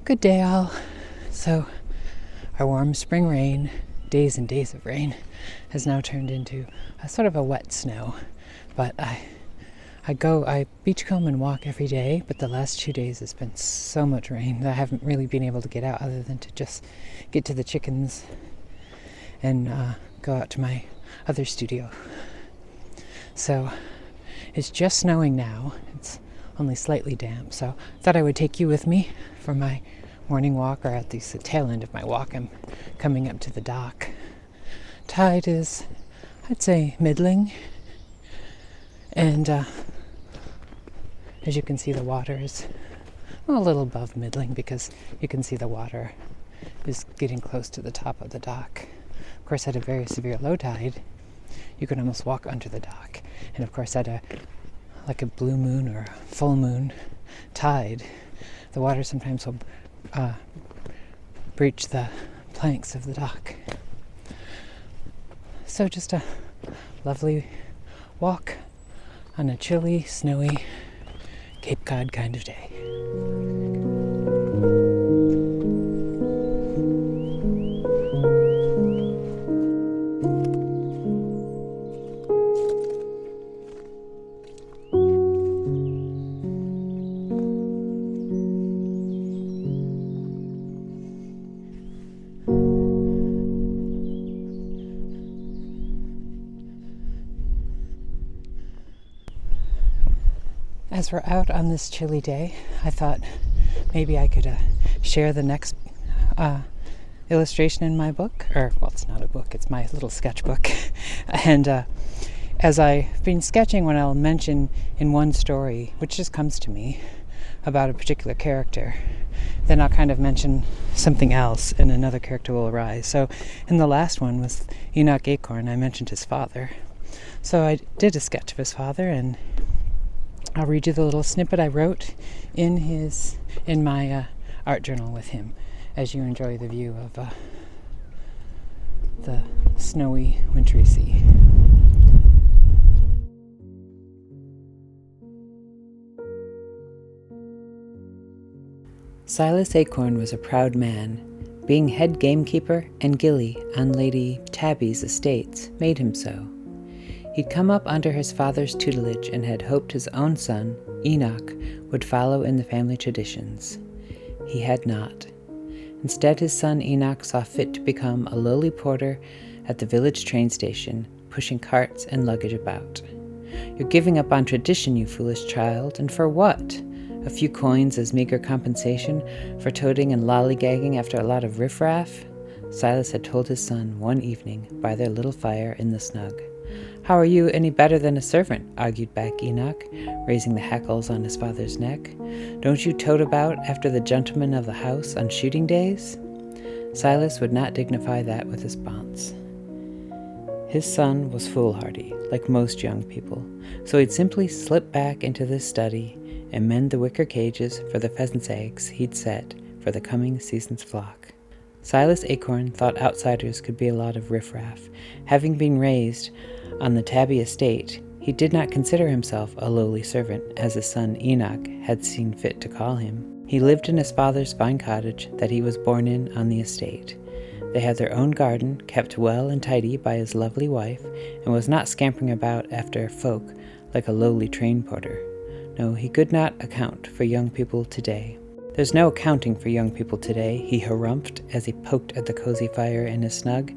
Good day, all. So, our warm spring rain, days and days of rain, has now turned into a sort of a wet snow. But I beachcomb and walk every day, but the last 2 days has been so much rain that I haven't really been able to get out other than to just get to the chickens and go out to my other studio. So, it's just snowing now. It's only slightly damp, so I thought I would take you with me for my morning walk, or at least the tail end of my walk. I'm coming up to the dock. Tide is, I'd say, middling, and as you can see, the water is a little above middling because you can see the water is getting close to the top of the dock. Of course, at a very severe low tide, you can almost walk under the dock, and of course at a blue moon or a full moon tide, the water sometimes will breach the planks of the dock. So just a lovely walk on a chilly, snowy Cape Cod kind of day. As we're out on this chilly day, I thought maybe I could share the next illustration in my book. It's not a book, it's my little sketchbook. And as I've been sketching, when I'll mention in one story, which just comes to me, about a particular character, then I'll kind of mention something else and another character will arise. So in the last one with Silas Acorn, I mentioned his father. So I did a sketch of his father, and I'll read you the little snippet I wrote in my art journal with him as you enjoy the view of the snowy, wintry sea. Silas Acorn was a proud man. Being head gamekeeper and gillie on Lady Tabby's estates made him so. He'd come up under his father's tutelage and had hoped his own son, Enoch, would follow in the family traditions. He had not. Instead, his son Enoch saw fit to become a lowly porter at the village train station, pushing carts and luggage about. You're giving up on tradition, you foolish child, and for what? A few coins as meager compensation for toting and lollygagging after a lot of riffraff? Silas had told his son one evening by their little fire in the snug. How are you any better than a servant? Argued back Enoch, raising the hackles on his father's neck. Don't you tote about after the gentlemen of the house on shooting days? Silas would not dignify that with response. His son was foolhardy, like most young people, so he'd simply slip back into the study and mend the wicker cages for the pheasant's eggs he'd set for the coming season's flock. Silas Acorn thought outsiders could be a lot of riffraff. Having been raised on the Tabby estate, he did not consider himself a lowly servant, as his son Enoch had seen fit to call him. He lived in his father's fine cottage that he was born in on the estate. They had their own garden, kept well and tidy by his lovely wife, and was not scampering about after folk like a lowly train porter. No, he could not account for young people today. There's no accounting for young people today, he harumphed as he poked at the cozy fire in his snug,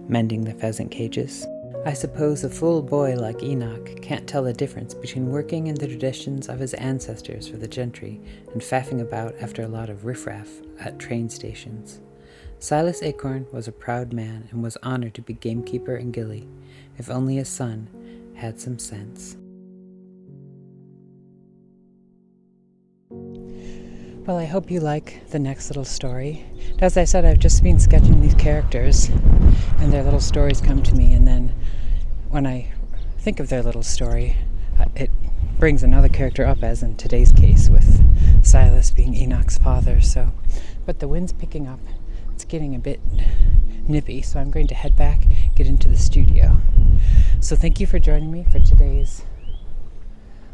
mending the pheasant cages. I suppose a fool boy like Enoch can't tell the difference between working in the traditions of his ancestors for the gentry and faffing about after a lot of riffraff at train stations. Silas Acorn was a proud man and was honored to be gamekeeper and gillie, if only his son had some sense. Well, I hope you like the next little story. As I said, I've just been sketching these characters, and their little stories come to me, and then when I think of their little story, it brings another character up, as in today's case with Silas being Enoch's father. But the wind's picking up. It's getting a bit nippy, so I'm going to head back, get into the studio. So thank you for joining me for today's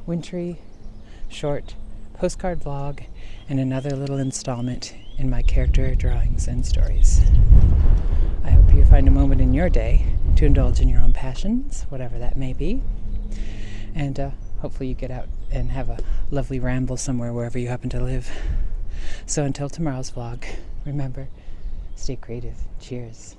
wintry, short postcard vlog and another little installment in my character drawings and stories. I hope you find a moment in your day to indulge in your own passions, whatever that may be. And hopefully you get out and have a lovely ramble somewhere, wherever you happen to live. So until tomorrow's vlog, remember, stay creative. Cheers.